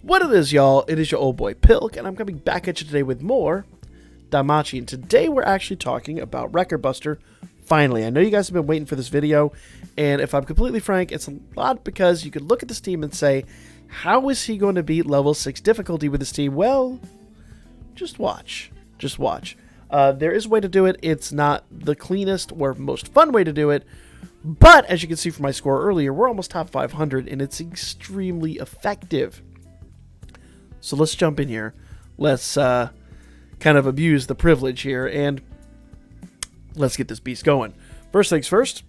What it is, y'all, it is your old boy Pilk, and I'm coming back at you today with more Danmachi, and today we're actually talking about Record Buster. Finally, I know you guys have been waiting for this video, and if I'm completely frank, it's a lot because you could look at this team and say, how is he going to beat level 6 difficulty with this team? Well, just watch. Just watch. There is a way to do it. It's not the cleanest or most fun way to do it, but as you can see from my score earlier, we're almost top 500, and it's extremely effective. So let's jump in here. Let's kind of abuse the privilege here, and let's get this beast going. First things first,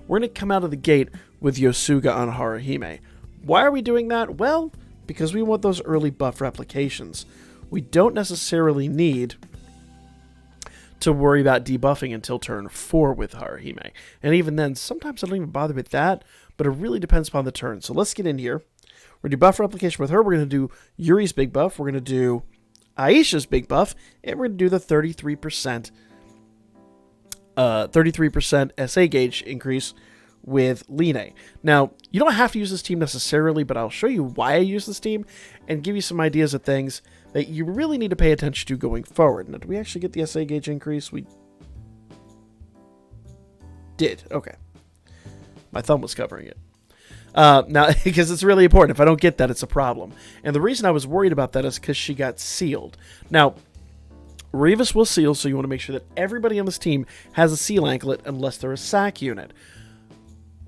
we're going to come out of the gate with Yosuga on Haruhime. Why are we doing that? Well, because we want those early buff replications. We don't necessarily need to worry about debuffing until turn 4 with Haruhime. And even then, sometimes I don't even bother with that, but it really depends upon the turn. So let's get in here. We're going to do buff replication with her. We're going to do Yuri's big buff. We're going to do Aisha's big buff. And we're going to do the 33% SA gauge increase with Line. Now, you don't have to use this team necessarily, but I'll show you why I use this team and give you some ideas of things that you really need to pay attention to going forward. Now, did we actually get the SA gauge increase? We did. Okay. My thumb was covering it. Now, because it's really important. If I don't get that, it's a problem. And the reason I was worried about that is because she got sealed. Now, Revis will seal, so you want to make sure that everybody on this team has a seal anklet unless they're a sack unit.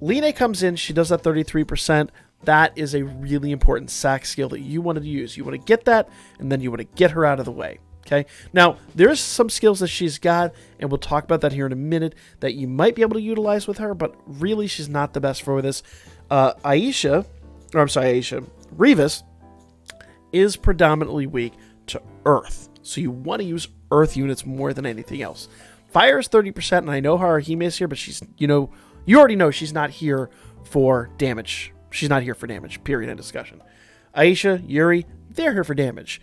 Line comes in, she does that 33%. That is a really important sack skill that you want to use. You want to get that, and then you want to get her out of the way. Okay. Now, there's some skills that she's got, and we'll talk about that here in a minute, that you might be able to utilize with her, but really she's not the best for this. Revis is predominantly weak to Earth. So you want to use Earth units more than anything else. Fire is 30%, and I know Haruhime is here, but she's, you already know she's not here for damage. She's not here for damage, period, end discussion. Aisha, Yuri, they're here for damage.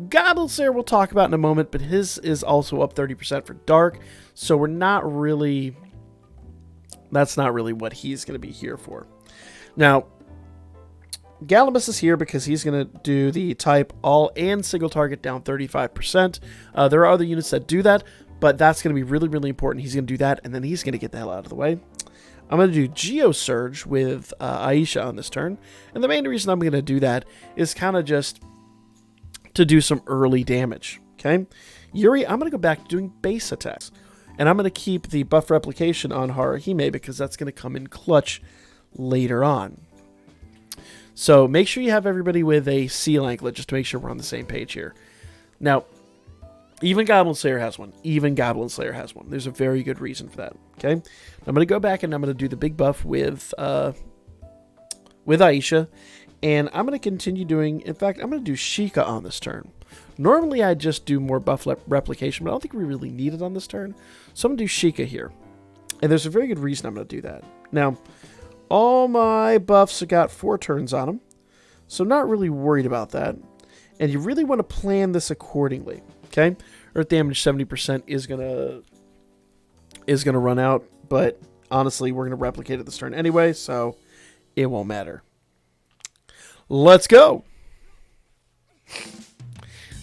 Goblin Slayer we'll talk about in a moment, but his is also up 30% for dark, so we're not really, that's not really what he's going to be here for. Now, Gallimus is here because he's going to do the type all and single target down 35%. There are other units that do that, but that's going to be really, really important. He's going to do that, and then he's going to get the hell out of the way. I'm going to do Geosurge with Aisha on this turn, and the main reason I'm going to do that is kind of just to do some early damage, okay? Yuri, I'm going to go back to doing base attacks, and I'm going to keep the buff replication on Haruhime because that's going to come in clutch later on. So make sure you have everybody with a seal anklet just to make sure we're on the same page here. Now, even Goblin Slayer has one. Even Goblin Slayer has one. There's a very good reason for that. Okay, I'm going to go back and I'm going to do the big buff with Aisha, and I'm going to continue doing. In fact, I'm going to do Sheikah on this turn. Normally, I just do more buff replication, but I don't think we really need it on this turn. So I'm going to do Sheikah here, and there's a very good reason I'm going to do that. Now, all my buffs have got 4 turns on them, so I'm not really worried about that. And you really want to plan this accordingly. Okay, Earth damage 70% is gonna run out, but honestly, we're gonna replicate it this turn anyway, so it won't matter. Let's go.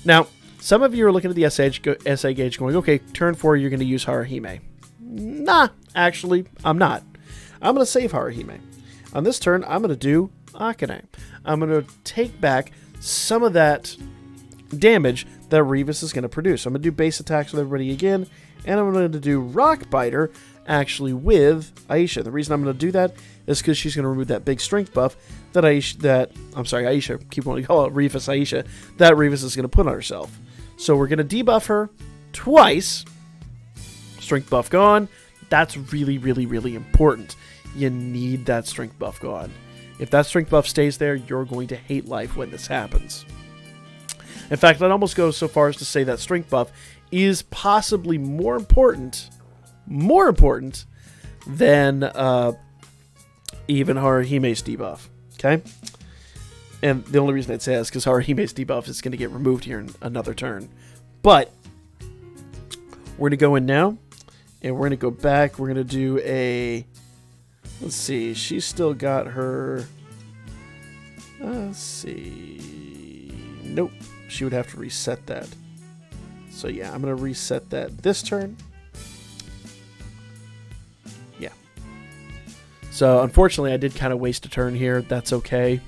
Now, some of you are looking at the SA gauge going, okay, turn 4, you're gonna use Haruhime. Nah, actually, I'm not. I'm gonna save Haruhime. On this turn, I'm gonna do Akane. I'm gonna take back some of that damage that Revis is going to produce. I'm going to do base attacks with everybody again, and I'm going to do Rock Biter actually with Aisha. The reason I'm going to do that is because she's going to remove that big strength buff that Aisha, keep wanting to call it Revis Aisha, that Revis is going to put on herself. So we're going to debuff her twice. Strength buff gone. That's really, really, really important. You need that strength buff gone. If that strength buff stays there, you're going to hate life when this happens. In fact, I'd almost go so far as to say that strength buff is possibly more important than even Haruhime's debuff. Okay? And the only reason I'd say that is because Haruhime's debuff is going to get removed here in another turn. But we're going to go in now, and we're going to go back. We're going to do a... Let's see. She's still got her... Let's see. Nope. She would have to reset that. So yeah, I'm going to reset that this turn. Yeah. So unfortunately, I did kind of waste a turn here. That's okay.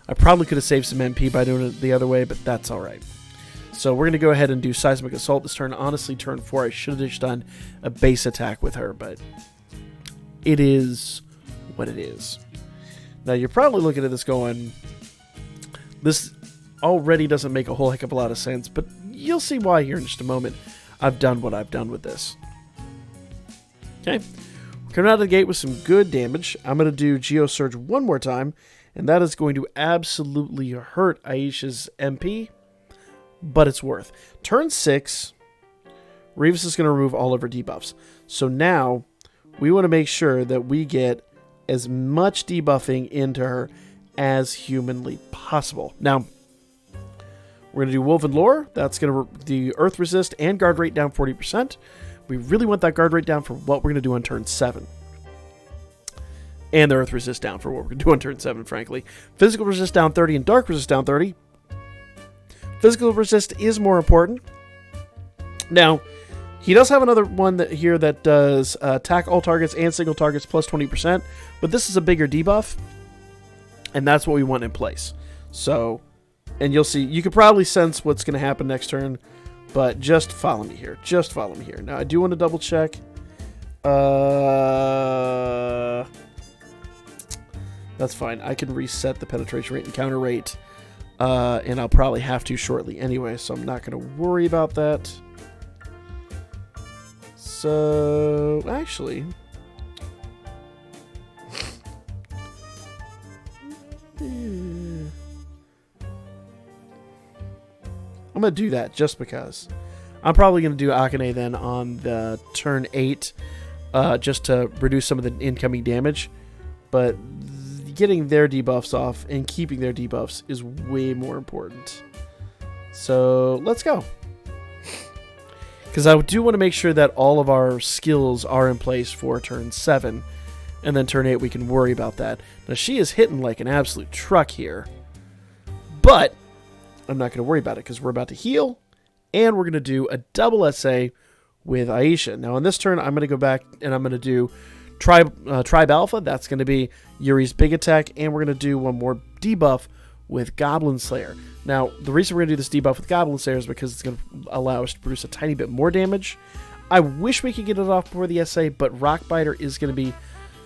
I probably could have saved some MP by doing it the other way, but that's all right. So we're going to go ahead and do Seismic Assault this turn. Honestly, turn 4, I should have just done a base attack with her, but it is what it is. Now, you're probably looking at this going, this already doesn't make a whole heck of a lot of sense, but you'll see why here in just a moment. I've done what I've done with this. Okay. We're coming out of the gate with some good damage. I'm going to do Geosurge one more time, and that is going to absolutely hurt Aisha's MP. But it's worth. Turn 6, Revis is going to remove all of her debuffs. So now, we want to make sure that we get as much debuffing into her as humanly possible. Now, we're going to do Woven Lore. That's going to do Earth Resist and Guard Rate down 40%. We really want that Guard Rate down for what we're going to do on turn 7. And the Earth Resist down for what we're going to do on turn 7, frankly. Physical Resist down 30 and Dark Resist down 30. Physical resist is more important. Now, he does have another one here that does attack all targets and single targets plus 20%, but this is a bigger debuff, and that's what we want in place. So, and you'll see, you could probably sense what's going to happen next turn, but just follow me here. Just follow me here. Now, I do want to double check. That's fine. I can reset the penetration rate and counter rate. And I'll probably have to shortly anyway, so I'm not going to worry about that. So, actually, I'm going to do that just because. I'm probably going to do Akane then on the turn 8, just to reduce some of the incoming damage. But getting their debuffs off and keeping their debuffs is way more important. So let's go. Because I do want to make sure that all of our skills are in place for turn 7. And then turn 8 we can worry about that. Now she is hitting like an absolute truck here. But I'm not going to worry about it because we're about to heal. And we're going to do a double SA with Aisha. Now on this turn I'm going to go back and I'm going to do Tribe Alpha. That's going to be Yuri's big attack, and we're going to do one more debuff with Goblin Slayer. Now, the reason we're going to do this debuff with Goblin Slayer is because it's going to allow us to produce a tiny bit more damage. I wish we could get it off before the SA, but Rock Biter is going to be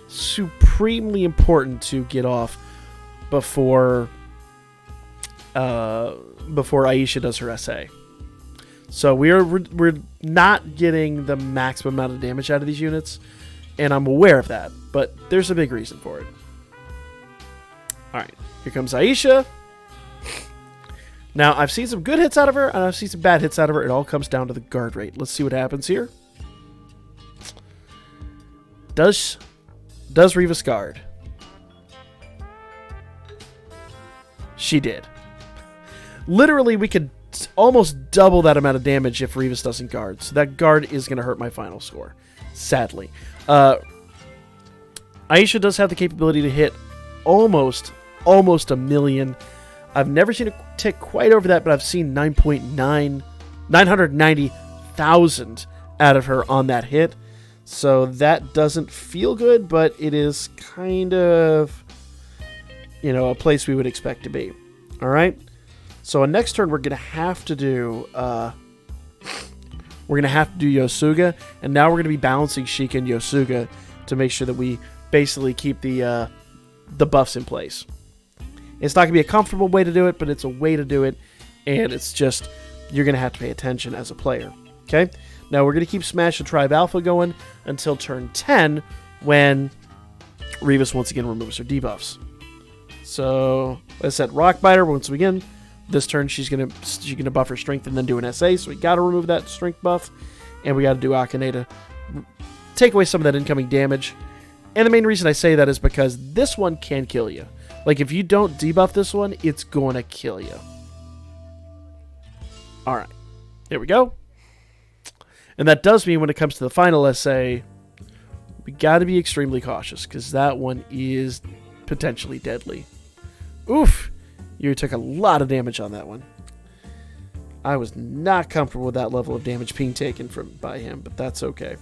supremely important to get off before Aisha does her SA. So we're not getting the maximum amount of damage out of these units. And I'm aware of that, but there's a big reason for it. Alright, here comes Aisha. Now, I've seen some good hits out of her, and I've seen some bad hits out of her. It all comes down to the guard rate. Let's see what happens here. Does Revis guard? She did. Literally, we could almost double that amount of damage if Revis doesn't guard. So that guard is going to hurt my final score, sadly. Aisha does have the capability to hit almost a million. I've never seen it tick quite over that, but I've seen 990,000 out of her on that hit. So that doesn't feel good, but it is kind of, a place we would expect to be. All right. So on next turn, we're going to have to do, Yosuga, and now we're going to be balancing Sheikah and Yosuga to make sure that we basically keep the buffs in place. It's not going to be a comfortable way to do it, but it's a way to do it, and it's just, you're going to have to pay attention as a player. Okay? Now we're going to keep Smash and Tribe Alpha going until turn 10, when Revis once again removes her debuffs. So, like I said, Rock Biter, once again, this turn she's gonna buff her strength and then do an SA, so we gotta remove that strength buff, and we gotta do Akane to take away some of that incoming damage. And the main reason I say that is because this one can kill you. Like, if you don't debuff this one, it's gonna kill you. Alright, there we go. And that does mean when it comes to the final SA, we gotta be extremely cautious, because that one is potentially deadly. Oof. Yuri took a lot of damage on that one. I was not comfortable with that level of damage being taken by him, but that's okay.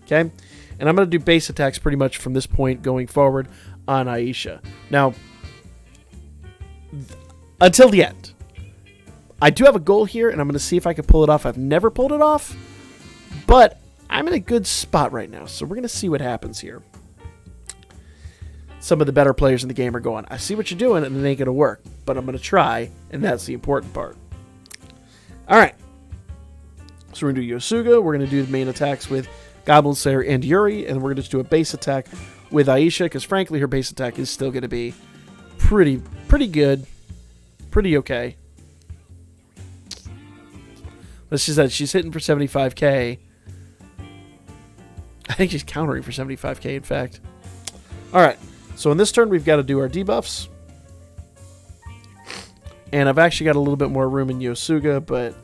Okay? And I'm going to do base attacks pretty much from this point going forward on Aisha. Now, until the end. I do have a goal here, and I'm going to see if I can pull it off. I've never pulled it off, but I'm in a good spot right now, so we're going to see what happens here. Some of the better players in the game are going, I see what you're doing, and it ain't going to work, but I'm going to try, and that's the important part. All right. So we're going to do Yosuga. We're going to do the main attacks with Goblin Slayer and Yuri, and we're going to just do a base attack with Aisha, because frankly, her base attack is still going to be pretty good, pretty okay. But she said she's hitting for 75k. I think she's countering for 75k, in fact. All right. So in this turn, we've got to do our debuffs. And I've actually got a little bit more room in Yosuga, but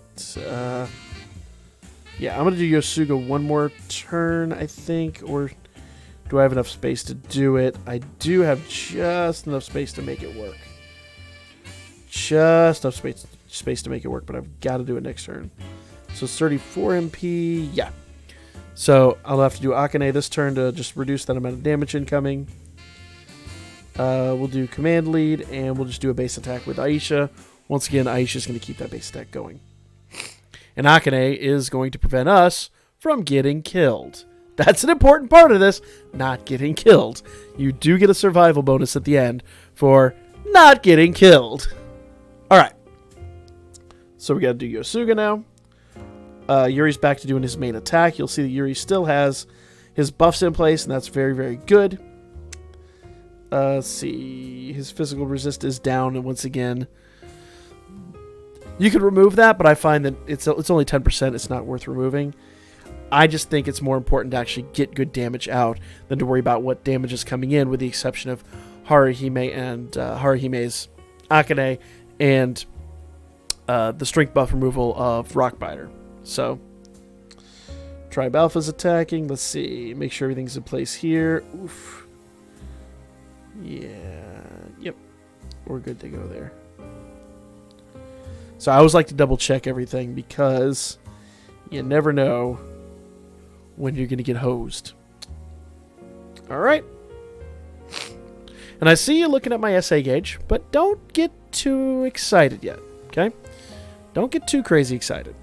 yeah, I'm going to do Yosuga one more turn, I think. Or do I have enough space to do it? I do have just enough space to make it work. Just enough space to make it work, but I've got to do it next turn. So it's 34 MP. Yeah. So I'll have to do Akane this turn to just reduce that amount of damage incoming. We'll do command lead, and we'll just do a base attack with Aisha. Once again, Aisha's going to keep that base attack going. And Akane is going to prevent us from getting killed. That's an important part of this, not getting killed. You do get a survival bonus at the end for not getting killed. All right. So we got to do Yosuga now. Yuri's back to doing his main attack. You'll see that Yuri still has his buffs in place, and that's very, very good. Let's see. His physical resist is down, and once again, you could remove that, but I find that it's only 10%. It's not worth removing. I just think it's more important to actually get good damage out than to worry about what damage is coming in, with the exception of Haruhime and Haruhime's Akane and the strength buff removal of Rockbiter. So, Tribe Alpha's attacking. Let's see. Make sure everything's in place here. Oof. Yeah. Yep. We're good to go there. So I always like to double check everything because you never know when you're going to get hosed. All right. And I see you looking at my SA gauge, but don't get too excited yet. Okay? Don't get too crazy excited.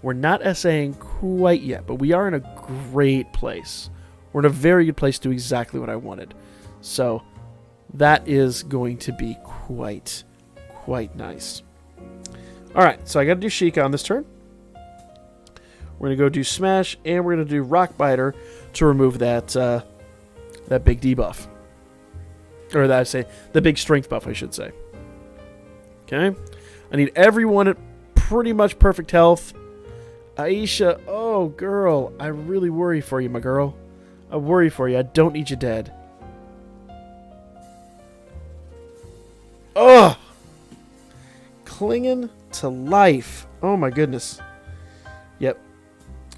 We're not SAing quite yet, but we are in a great place. We're in a very good place to do exactly what I wanted. So that is going to be quite nice. All right, so I got to do Sheikah on this turn. We're going to go do Smash, and we're going to do Rockbiter to remove that that big debuff. Or that I say, the big strength buff, I should say. Okay? I need everyone at pretty much perfect health. Aisha, oh, girl, I really worry for you, my girl. I worry for you. I don't need you dead. Ugh! Clinging to life. Oh, my goodness. Yep.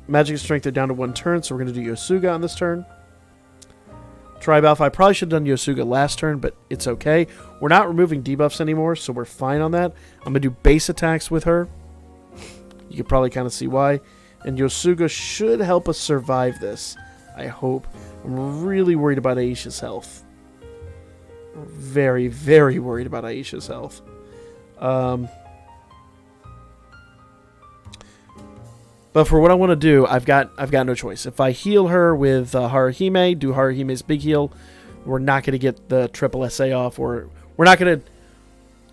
Magic and Strength are down to one turn, so we're going to do Yosuga on this turn. Tribe Alpha, I probably should have done Yosuga last turn, but it's okay. We're not removing debuffs anymore, so we're fine on that. I'm going to do base attacks with her. You can probably kind of see why. And Yosuga should help us survive this, I hope. I'm really worried about Aisha's health. Very, very worried about Aisha's health. But for what I want to do, I've got no choice. If I heal her with Haruhime, do Haruhime's big heal, we're not going to get the triple SA off, or we're not going to,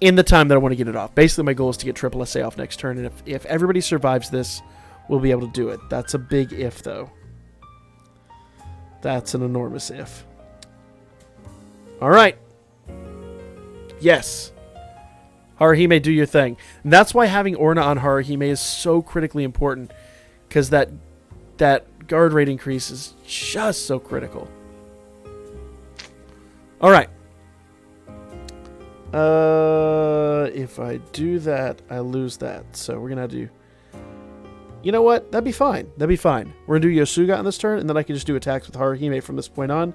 in the time that I want to get it off. Basically, my goal is to get triple SA off next turn, and if everybody survives this, we'll be able to do it. That's a big if, though. That's an enormous if. All right. Yes. Haruhime, do your thing. And that's why having Orna on Haruhime is so critically important, because that guard rate increase is just so critical. All right. If I do that, I lose that. So we're going to do... You know what? That'd be fine. That'd be fine. We're going to do Yosuga on this turn, and then I can just do attacks with Haruhime from this point on.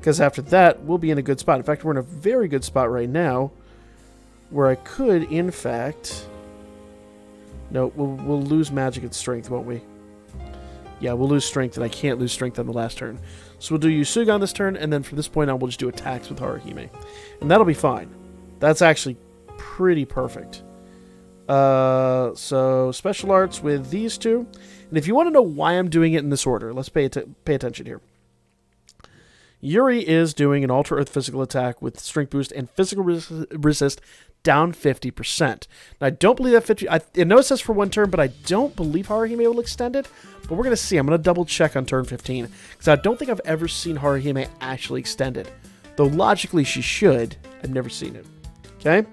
Because after that, we'll be in a good spot. In fact, we're in a very good spot right now where I could, in fact... No, we'll lose magic and strength, won't we? Yeah, we'll lose strength, and I can't lose strength on the last turn. So we'll do Yusuga on this turn, and then from this point on, we'll just do attacks with Haruhime. And that'll be fine. That's actually pretty perfect. So special arts with these two. And if you want to know why I'm doing it in this order, let's pay attention here. Yuri is doing an Ultra Earth physical attack with strength boost and physical resist down 50%. Now, I don't believe that 50... I know it says for one turn, but I don't believe Haruhime will extend it. But we're going to see. I'm going to double check on turn 15. Because I don't think I've ever seen Haruhime actually extend it. Though logically she should. I've never seen it. Okay?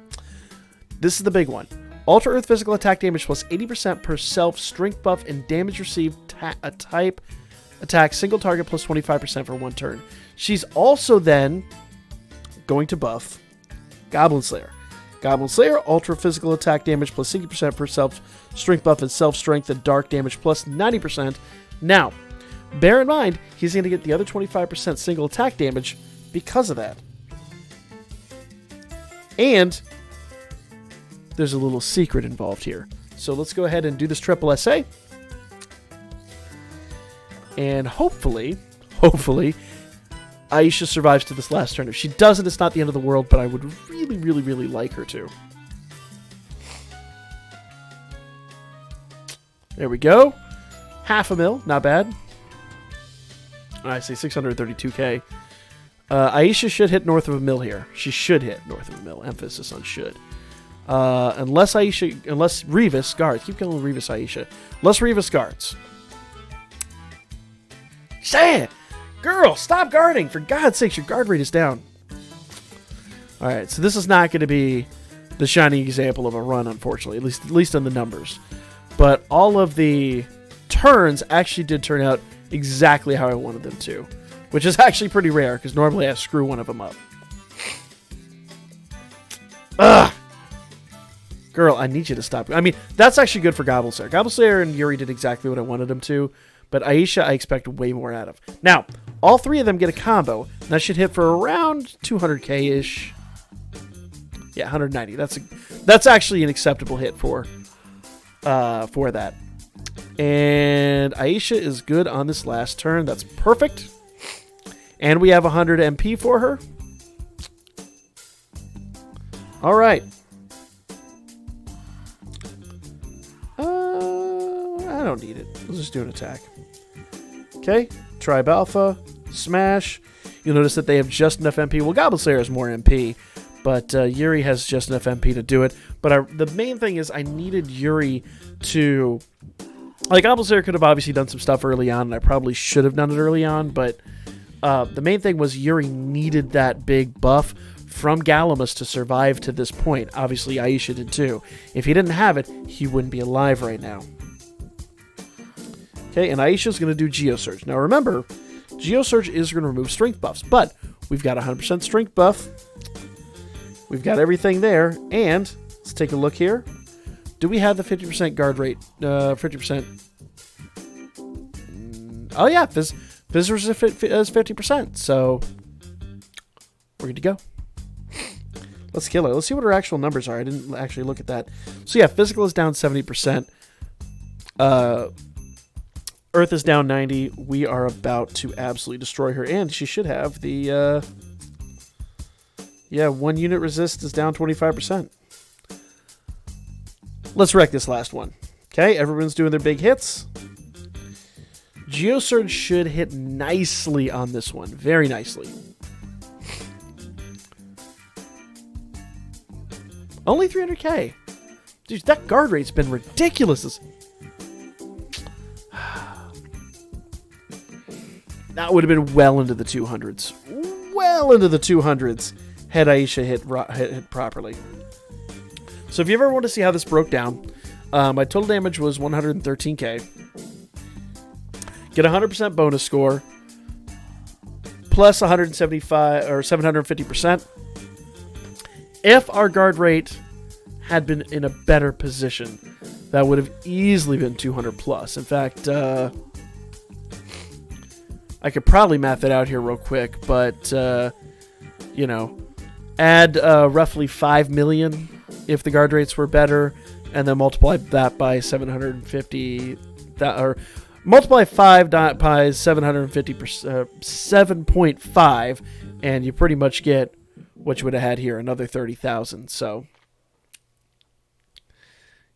This is the big one. Ultra Earth physical attack damage plus 80% per self, strength buff, and damage received a type attack single target plus 25% for one turn. She's also then going to buff Goblin Slayer. Goblin Slayer, ultra physical attack damage plus 60% per self, strength buff, and self strength, and dark damage plus 90%. Now, bear in mind, he's going to get the other 25% single attack damage because of that. And there's a little secret involved here. So let's go ahead and do this triple SA. And hopefully, Aisha survives to this last turn. If she doesn't, it's not the end of the world, but I would really, really, really like her to. There we go. $500,000, not bad. I say 632k. Aisha should hit north of $1 million here. She should hit north of $1 million. Emphasis on should. Unless Revis guards. Keep going Revis Aisha. Unless Revis guards. Say it! Girl, stop guarding! For God's sake, your guard rate is down. Alright, so this is not going to be the shining example of a run, unfortunately. At least on the numbers. But all of the turns actually did turn out exactly how I wanted them to. Which is actually pretty rare, because normally I screw one of them up. Ugh! Girl, I need you to stop. I mean, that's actually good for Goblin Slayer. Goblin Slayer and Yuri did exactly what I wanted them to. But Aisha, I expect way more out of. Now, all three of them get a combo. That should hit for around 200k-ish. Yeah, 190. That's actually an acceptable hit for that. And Aisha is good on this last turn. That's perfect. And we have 100 MP for her. All right. I don't need it. Let's just do an attack. Okay. Tribe Alpha. Smash. You'll notice that they have just enough MP. Well, Goblin Slayer has more MP. But Yuri has just enough MP to do it. But the main thing is I needed Yuri to... Like, Goblin Slayer could have obviously done some stuff early on. And I probably should have done it early on. But the main thing was Yuri needed that big buff from Galamus to survive to this point. Obviously, Aisha did too. If he didn't have it, he wouldn't be alive right now. Okay, and Aisha's going to do Geosurge. Now remember, Geosurge is going to remove strength buffs, but we've got 100% strength buff. We've got everything there, and let's take a look here. Do we have the 50% guard rate? 50%. Oh yeah, Visitors is 50%, so we're good to go. Let's kill her. Let's see what her actual numbers are. I didn't actually look at that. So yeah, physical is down 70%. Earth is down 90. We are about to absolutely destroy her, and she should have the... one unit resist is down 25%. Let's wreck this last one. Okay, everyone's doing their big hits. Geosurge should hit nicely on this one. Very nicely. Only 300k. Dude, that guard rate's been ridiculous. That would have been well into the 200s. Well into the 200s had Aisha hit properly. So if you ever want to see how this broke down, my total damage was 113k. Get 100% bonus score, plus 175 or 750%. If our guard rate had been in a better position, that would have easily been 200 plus. In fact, I could probably math it out here real quick, but, you know, add roughly 5 million if the guard rates were better, and then multiply that by 750, or multiply 5 by 750, 7.5, and you pretty much get what you would have had here, another 30,000. So,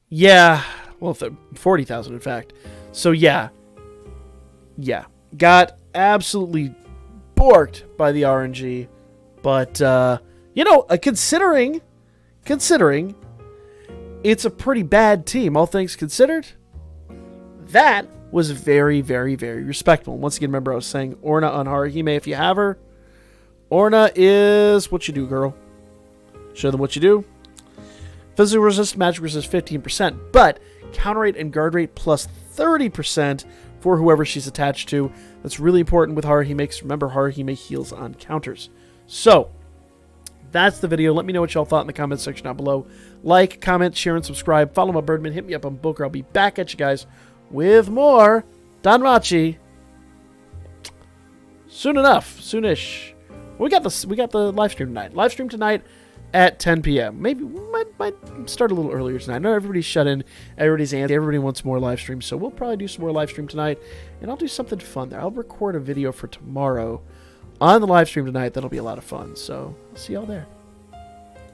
yeah, well, 40,000 in fact. So yeah, got absolutely borked by the RNG, but you know, considering it's a pretty bad team, all things considered, that was very, very, very respectable. Once again, remember I was saying Orna on Haruhime if you have her. Orna is what you do, girl. Show them what you do. Physical resist, magic resist 15%, but counter rate and guard rate plus 30% for whoever she's attached to. That's really important with Haruhime, because remember, Haruhime heals on counters. So, that's the video. Let me know what y'all thought in the comments section down below. Like, comment, share, and subscribe. Follow my Birdman. Hit me up on Booker. I'll be back at you guys with more Danmachi soon enough. Soonish. We got the live stream tonight. Live stream tonight at 10 p.m. Maybe we might start a little earlier tonight. I know everybody's shut in. Everybody's antsy. Everybody wants more live streams, so we'll probably do some more live stream tonight, and I'll do something fun there. I'll record a video for tomorrow on the live stream tonight. That'll be a lot of fun, so I'll see y'all there.